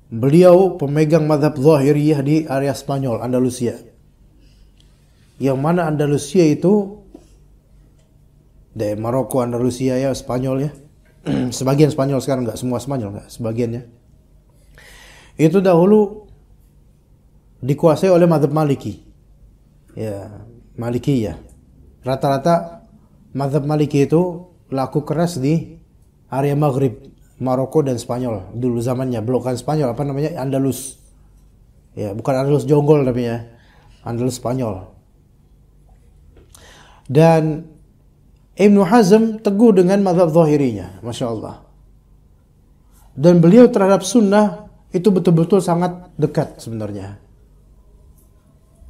beliau pemegang mazhab Zahiriyah di area Spanyol, Andalusia. Yang mana Andalusia itu dari Maroko, Andalusia ya, Spanyol ya. Sebagian Spanyol sekarang, enggak semua Spanyol, enggak, sebagiannya. Itu dahulu dikuasai oleh mazhab Maliki. Ya, Maliki ya. Rata-rata mazhab Maliki itu laku keras di area Maghrib, Maroko dan Spanyol dulu zamannya, blokan Spanyol apa namanya, Andalus. Ya, bukan Andalus Jonggol tapi ya, Andalus Spanyol. Dan Ibnu Hazm teguh dengan mazhab zahirinya, Masya Allah. Dan beliau terhadap sunnah itu betul-betul sangat dekat sebenarnya.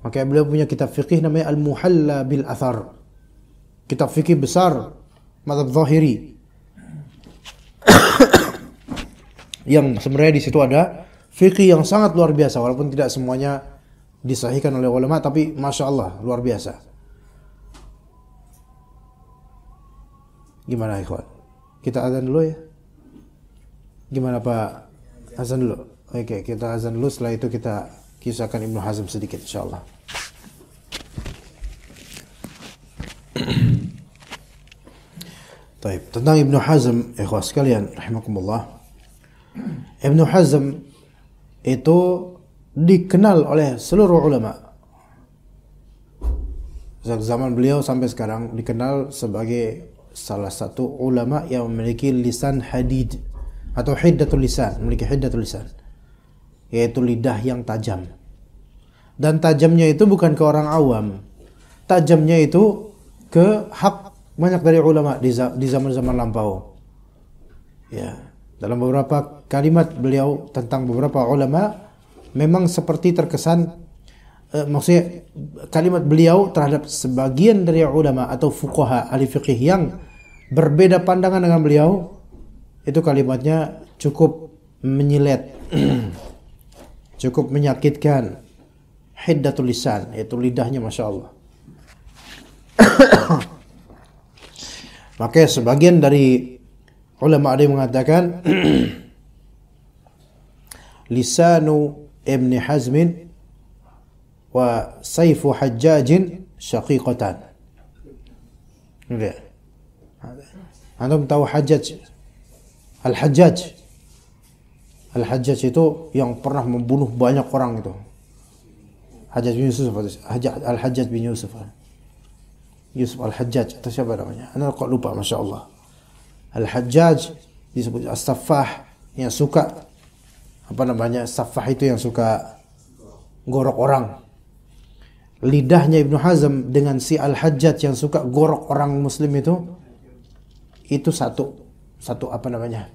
Makanya beliau punya kitab fikih namanya Al-Muhalla bil Athar. Kitab fikih besar mazhab zahiri. Yang sebenarnya di situ ada fikih yang sangat luar biasa, walaupun tidak semuanya disahihkan oleh ulama, tapi Masya Allah luar biasa. Gimana ikhwan? Kita azan dulu ya? Gimana Pak? Azan dulu? Oke, kita azan dulu, setelah itu kita kisahkan Ibnu Hazm sedikit insyaallah. Baik, tentang Ibnu Hazm, ikhwan sekalian rahimakumullah. Ibnu Hazm itu dikenal oleh seluruh ulama. Sejak zaman beliau sampai sekarang dikenal sebagai salah satu ulama yang memiliki lisan hadid atau hiddatul lisan, memiliki hiddatul lisan, yaitu lidah yang tajam. Dan tajamnya itu bukan ke orang awam. Tajamnya itu ke hak banyak dari ulama di zaman-zaman lampau. Ya, dalam beberapa kalimat beliau tentang beberapa ulama memang seperti terkesan maksudnya kalimat beliau terhadap sebagian dari ulama atau fuqaha ahli fiqih yang berbeda pandangan dengan beliau, itu kalimatnya cukup menyilet, cukup menyakitkan. Hiddatul lisan, yaitu lidahnya Masya Allah. Makanya sebagian dari ulama ada yang mengatakan lisanu Ibn Hazmin wa sayfu Hajjajin syaqiqatan. Lihat. Antum tahu Hajjaj? Al-Hajjaj. Al-Hajjaj itu yang pernah membunuh banyak orang itu. Hajjaj bin Yusuf, Al-Hajjaj bin Yusuf. Yusuf Al-Hajjaj atau siapa namanya? Anda kok lupa, Masya Allah. Al-Hajjaj disebut As-Saffah, yang suka apa namanya? Saffah itu yang suka gorok orang. Lidahnya Ibnu Hazm dengan si Al-Hajjaj yang suka gorok orang muslim itu satu apa namanya?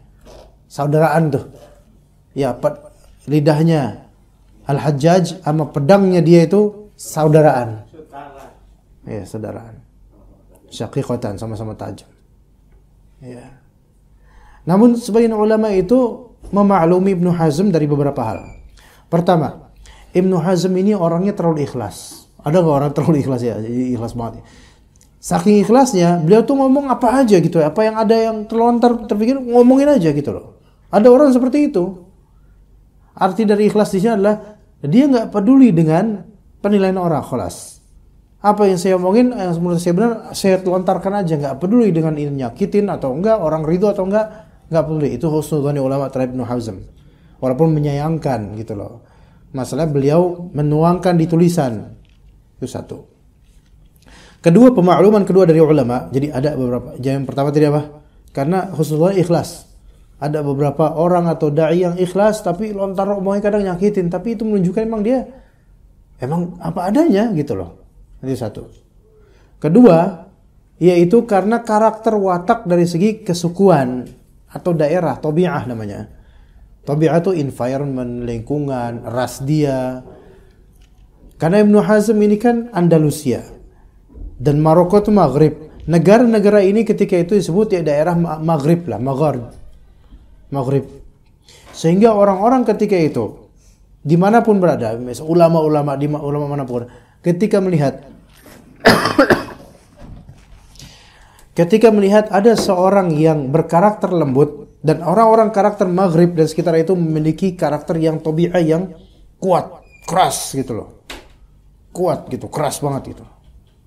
Saudaraan tuh. Ya, lidahnya Al-Hajjaj sama pedangnya dia itu saudaraan. Ya, saudaraan. Syaqiqatan, sama-sama tajam. Ya. Namun sebagian ulama itu memaklumi Ibnu Hazm dari beberapa hal. Pertama, Ibnu Hazm ini orangnya terlalu ikhlas. Ada nggak orang terlalu ikhlas ya? Ikhlas banget. Saking ikhlasnya, beliau tuh ngomong apa aja gitu ya. Apa yang ada yang terpikir ngomongin aja gitu loh. Ada orang seperti itu. Arti dari ikhlas di sini adalah dia nggak peduli dengan penilaian orang, khalas. Apa yang saya omongin, yang menurut saya benar, saya lontarkan aja, nggak peduli dengan ini nyakitin atau enggak, orang ridho atau enggak peduli. Itu husnudzon ulama terhadap Ibnu Hazm. Walaupun menyayangkan gitu loh. Masalah beliau menuangkan di tulisan. Itu satu. Kedua, pemakluman kedua dari ulama. Jadi ada beberapa. Yang pertama tadi apa? Karena husnudzon ikhlas. Ada beberapa orang atau dai yang ikhlas tapi lontar omongnya kadang nyakitin, tapi itu menunjukkan emang dia emang apa adanya gitu loh. Itu satu. Kedua, yaitu karena karakter watak dari segi kesukuan atau daerah, tabi'ah namanya. Tabi'ah itu environment, lingkungan, ras dia. Karena Ibnu Hazm ini kan Andalusia dan Maroko itu Maghrib. Negara-negara ini ketika itu disebut ya daerah Maghrib lah, Maghrib. Sehingga orang-orang ketika itu dimanapun berada, ulama-ulama di ulama manapun, ketika melihat ada seorang yang berkarakter lembut dan orang-orang karakter Maghrib dan sekitar itu memiliki karakter yang tabi'ah yang kuat, keras gitu loh. Kuat gitu, keras banget gitu.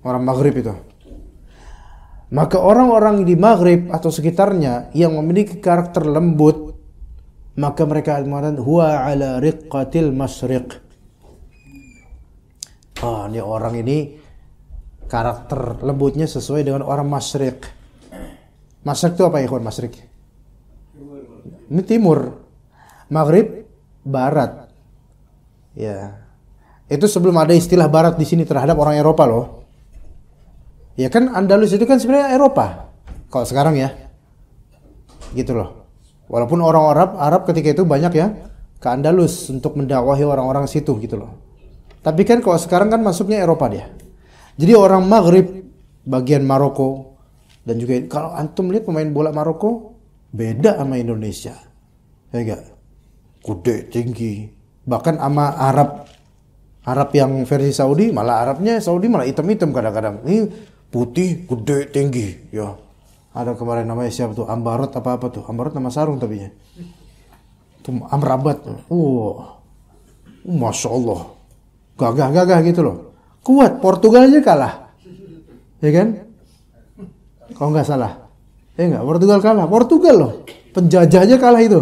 Orang Maghrib itu. Maka orang-orang di Maghrib atau sekitarnya yang memiliki karakter lembut, maka mereka mengatakan huwa ala riqqatil masyriq. Ini orang ini karakter lembutnya sesuai dengan orang masyriq. Masyriq itu apa ya, ikhwan? Masyriq. Ini timur. Maghrib barat. Ya. Itu sebelum ada istilah barat di sini terhadap orang Eropa loh. Ya kan Andalus itu kan sebenarnya Eropa. Kalau sekarang ya. Gitu loh. Walaupun orang Arab ketika itu banyak ya ke Andalus untuk mendakwahi orang-orang situ gitu loh. Tapi kan kalau sekarang kan masuknya Eropa dia. Jadi orang Maghrib bagian Maroko dan juga kalau antum lihat pemain bola Maroko beda sama Indonesia. Ya enggak? Gede, tinggi. Bahkan sama Arab yang versi Saudi malah hitam-hitam kadang-kadang. Ini putih, gede, tinggi. Ya. Ada kemarin namanya siapa tuh? Ambarot apa tuh? Ambarot nama sarung tapi ya. Tuh Amrabat. Masya Allah. Gagah gitu loh. Kuat. Portugal aja kalah. Ya kan? Kalau nggak salah. Enggak, Portugal kalah. Portugal loh. Penjajah aja kalah itu.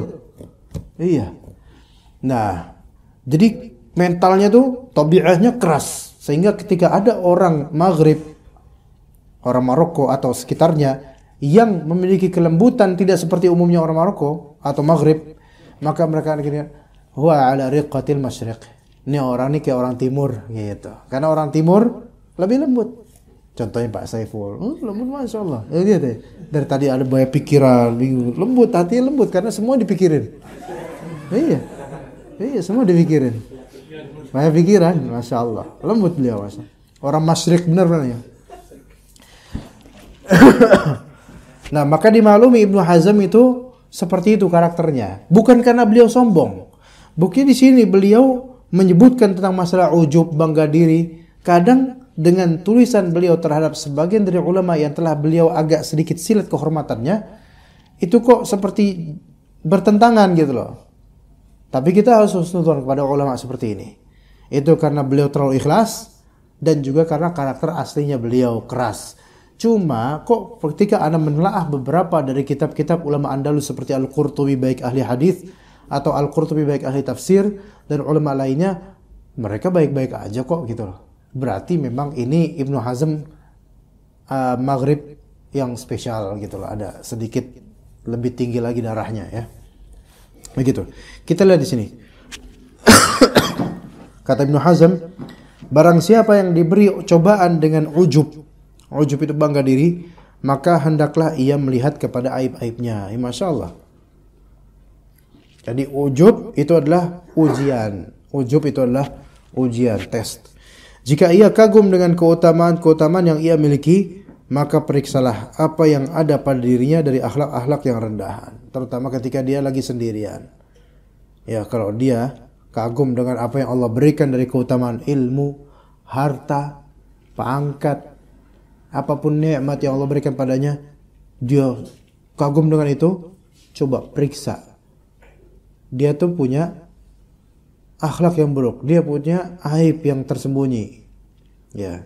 Iya. Nah, jadi mentalnya tuh tabiatnya keras. Sehingga ketika ada orang Maghrib, orang Maroko atau sekitarnya yang memiliki kelembutan tidak seperti umumnya orang Maroko atau Maghrib, maka mereka akhirnya huwa ala riqatil masyriq. Ini orang ini kayak orang timur gitu. Karena orang timur lebih lembut. Contohnya Pak Saiful, lembut Masya Allah. Ya dia deh. Dari tadi ada banyak pikiran, lembut, hatinya lembut karena semua dipikirin. Iya, semua dipikirin. Banyak pikiran, Masya Allah. Lembut beliau, Masya Allah. Orang masyriq benar-benar ya. Nah, maka dimaklumi Ibnu Hazm itu seperti itu karakternya. Bukan karena beliau sombong. Bukti di sini beliau menyebutkan tentang masalah ujub, bangga diri. Kadang dengan tulisan beliau terhadap sebagian dari ulama yang telah beliau agak sedikit silat kehormatannya, itu kok seperti bertentangan gitu loh. Tapi kita harus husnuzon kepada ulama seperti ini. Itu karena beliau terlalu ikhlas dan juga karena karakter aslinya beliau keras. Cuma kok ketika Anda menelaah beberapa dari kitab-kitab ulama Andalus seperti Al-Qurtubi baik ahli hadis atau Al-Qurtubi baik ahli tafsir dan ulama lainnya, mereka baik-baik aja kok gitu loh. Berarti memang ini Ibnu Hazm Maghrib yang spesial gitu loh, ada sedikit lebih tinggi lagi darahnya ya. Begitu. Kita lihat di sini. Kata Ibnu Hazm, barang siapa yang diberi cobaan dengan ujub itu bangga diri, maka hendaklah ia melihat kepada aib-aibnya. Masya Allah. Jadi ujub itu adalah ujian. Ujub itu adalah ujian, tes. Jika ia kagum dengan keutamaan-keutamaan yang ia miliki, maka periksalah apa yang ada pada dirinya dari akhlak-akhlak yang rendahan. Terutama ketika dia lagi sendirian. Ya, kalau dia kagum dengan apa yang Allah berikan dari keutamaan ilmu, harta, pangkat, apapun nikmat yang Allah berikan padanya, dia kagum dengan itu, coba periksa. Dia tuh punya akhlak yang buruk, dia punya aib yang tersembunyi. Ya.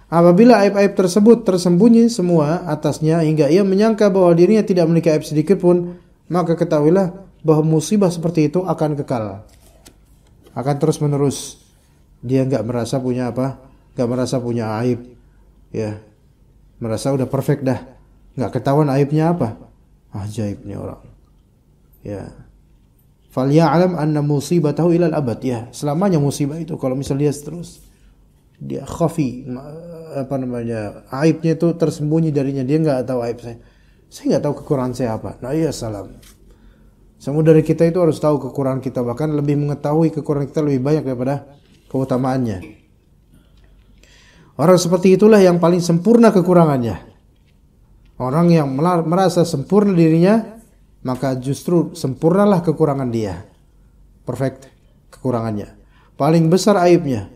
Apabila aib-aib tersebut tersembunyi semua atasnya hingga ia menyangka bahwa dirinya tidak memiliki aib sedikit pun, maka ketahuilah bahwa musibah seperti itu akan kekal. Akan terus menerus. Dia enggak merasa punya apa? Enggak merasa punya aib. Ya. Merasa udah perfect dah. Enggak ketahuan aibnya apa? Ajaib nih orang. Ya. Falya'lam anna musibatahu ilal abad. Ya, selamanya musibah itu kalau misalnya dia terus dia khafi, aibnya itu tersembunyi darinya, dia enggak tahu aib saya enggak tahu kekurangan saya apa. Nah, iya salam. Semua dari kita itu harus tahu kekurangan kita, bahkan lebih mengetahui kekurangan kita lebih banyak daripada keutamaannya. Orang seperti itulah yang paling sempurna kekurangannya. Orang yang merasa sempurna dirinya, maka justru sempurnalah kekurangan dia. Perfect kekurangannya. Paling besar aibnya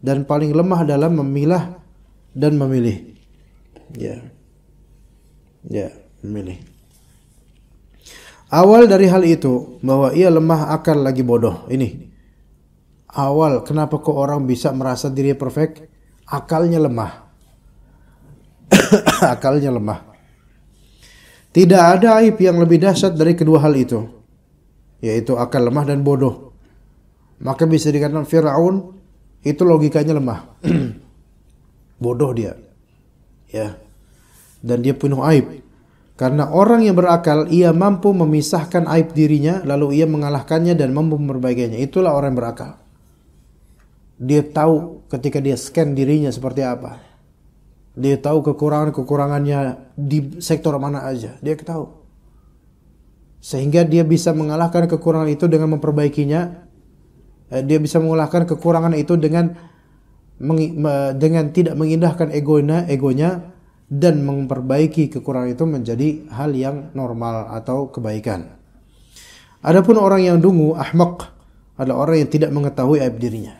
dan paling lemah dalam memilah dan memilih. Memilih. Awal dari hal itu bahwa ia lemah akal lagi bodoh. Ini awal kenapa kok orang bisa merasa dirinya perfect? Akalnya lemah. Akalnya lemah. Tidak ada aib yang lebih dahsyat dari kedua hal itu, yaitu akal lemah dan bodoh. Maka bisa dikatakan Fir'aun itu logikanya lemah. Bodoh dia. Ya. Dan dia penuh aib. Karena orang yang berakal, ia mampu memisahkan aib dirinya, lalu ia mengalahkannya dan mampu memperbaikinya. Itulah orang yang berakal. Dia tahu ketika dia scan dirinya seperti apa. Dia tahu kekurangan-kekurangannya di sektor mana aja. Dia tahu. Sehingga dia bisa mengalahkan kekurangan itu dengan memperbaikinya. Dia bisa mengalahkan kekurangan itu dengan tidak mengindahkan egonya dan memperbaiki kekurangan itu menjadi hal yang normal atau kebaikan. Adapun orang yang dungu, ahmaq, adalah orang yang tidak mengetahui aib dirinya.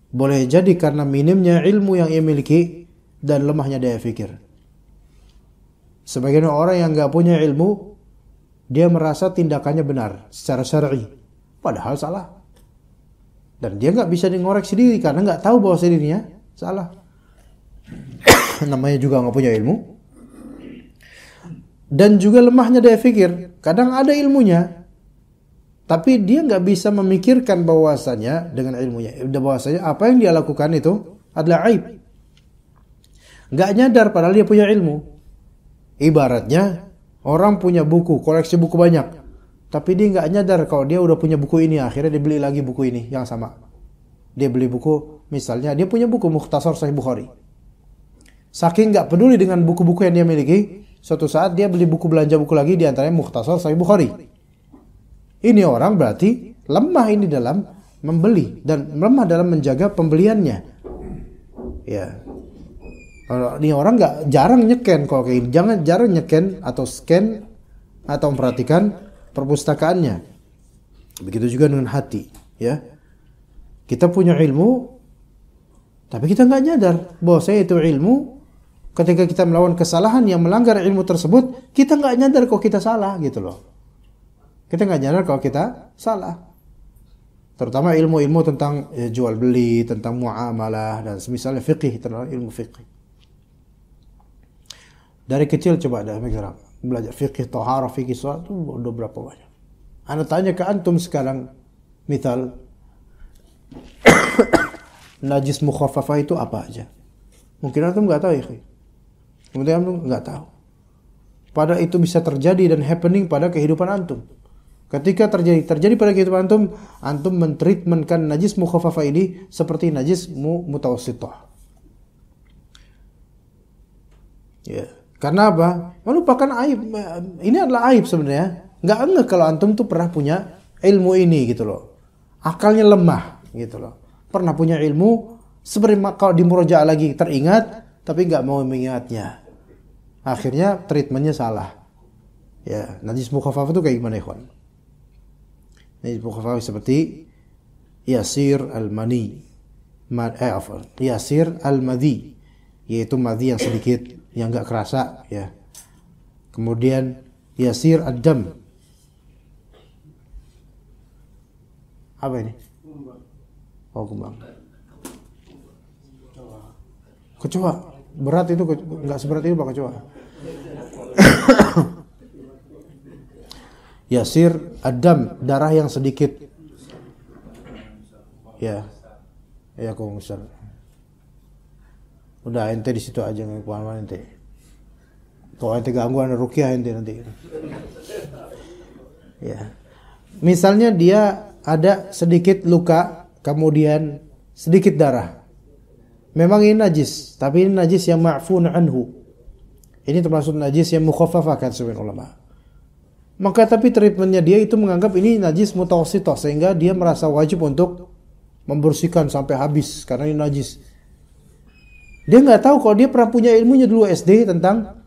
Boleh jadi karena minimnya ilmu yang ia miliki dan lemahnya daya fikir. Sebagian orang yang enggak punya ilmu, dia merasa tindakannya benar secara syar'i, padahal salah. Dan dia enggak bisa ngoreksi diri karena enggak tahu bahwa dirinya salah. Namanya juga nggak punya ilmu. Dan juga lemahnya daya fikir. Kadang ada ilmunya, tapi dia nggak bisa memikirkan bahwasanya dengan ilmunya, bahwasanya apa yang dia lakukan itu adalah aib. Nggak nyadar padahal dia punya ilmu. Ibaratnya orang punya buku, koleksi buku banyak, tapi dia nggak nyadar kalau dia udah punya buku ini. Akhirnya dia beli lagi buku ini yang sama. Dia beli buku, misalnya dia punya buku Mukhtasar Sahih Bukhari. Saking nggak peduli dengan buku-buku yang dia miliki, suatu saat dia beli buku, belanja buku lagi, di antaranya Mukhtasar Sahih Bukhari. Ini orang berarti lemah ini dalam membeli dan lemah dalam menjaga pembeliannya. Ya, ini orang jarang nyeken kalau kayak ini. Jarang nyeken atau scan atau memperhatikan perpustakaannya. Begitu juga dengan hati. Ya, kita punya ilmu, tapi kita nggak nyadar bahwa saya itu ilmu. Ketika kita melawan kesalahan yang melanggar ilmu tersebut, kita nggak nyadar kalau kita salah gitu loh. Kita nggak nyadar kalau kita salah. Terutama ilmu-ilmu tentang jual beli, tentang muamalah dan semisalnya fikih, tentang ilmu fikih. Dari kecil coba ada belajar fikih, taharah, fikih salat itu udah berapa banyak. Anda tanya ke antum sekarang, misal najis mukhaffafah itu apa aja? Mungkin antum nggak tahu ya. Kemudian antum nggak tahu. Padahal itu bisa terjadi dan happening pada kehidupan antum. Ketika terjadi pada kehidupan antum mentreatmentkan najis mukhaffafah ini seperti najis mutawassithah. Ya, karena apa? Melupakan aib. Ini adalah aib sebenarnya. Nggak ngeh kalau antum tuh pernah punya ilmu ini gitu loh. Akalnya lemah gitu loh. Pernah punya ilmu, seperti kalau di murojaah lagi teringat, tapi nggak mau mengingatnya. Akhirnya treatmentnya salah. Ya, najis mukhaffafah itu kayak gimana, ikhwan? Najis mukhaffafah seperti yasir al-mani, yasir al-madhi, yaitu madhi yang sedikit, yang nggak kerasa, ya. Kemudian yasir ad-dam. Apa ini? Oh, kembang. Kecoa. Berat itu nggak seberat itu Pak kecoa. Yasir adam, darah yang sedikit. Ya. Ya kong besar. Udah ente di situ aja nggak kemana-mana ente. Kalau ente gangguan ruqyah ente nanti. Ya. Misalnya dia ada sedikit luka, kemudian sedikit darah. Memang ini najis, tapi ini najis yang ma'fun anhu. Ini termasuk najis yang mukhaffafah kata sebagian ulama. Maka tapi treatmentnya dia itu menganggap ini najis mutawassithah, sehingga dia merasa wajib untuk membersihkan sampai habis karena ini najis. Dia nggak tahu kalau dia pernah punya ilmunya dulu SD tentang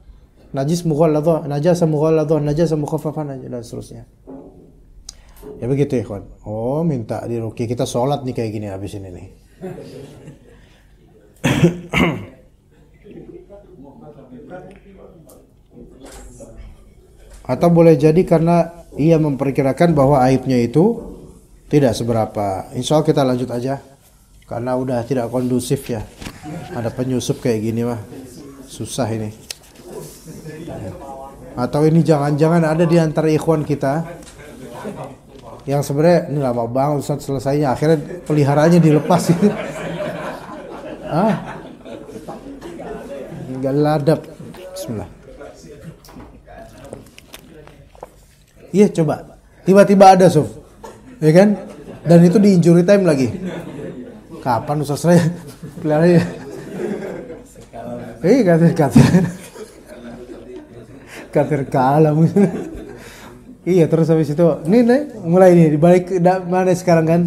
najis mughalladhah, najasa mughalladhah, najasa mukhaffafah dan seterusnya. Ya begitu ya kawan. Oh minta diruqyah, kita sholat nih kayak gini habis ini nih. Atau boleh jadi karena ia memperkirakan bahwa aibnya itu tidak seberapa. Insya Allah kita lanjut aja karena udah tidak kondusif ya. Ada penyusup kayak gini mah susah ini. Atau ini jangan-jangan ada di antara ikhwan kita yang sebenarnya ini lama banget Ustaz selesainya, akhirnya peliharaannya dilepas itu. Enggak ladap. Bismillah. Iya coba. Tiba-tiba ada Sof. Ya kan? Dan itu di injury time lagi. Kapan Ustaz saya? Pelihara ya. Kater kalah. Iya terus habis itu nih mulai nih dibalik mana sekarang kan?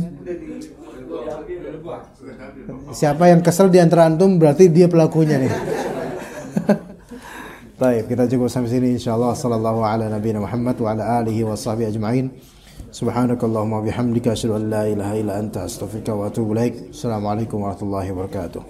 Siapa yang kesel di antara antum berarti dia pelakunya nih. Baik, kita cukup sampai sini insyaallah. Sallallahu ala nabiyina Muhammad wa ala alihi wa sahbihi ajma'in. Subhanakallahumma bihamdika asyhadu an la ilaha illa anta astaghfiruka wa atubu ilaik. Assalamualaikum warahmatullahi wabarakatuh.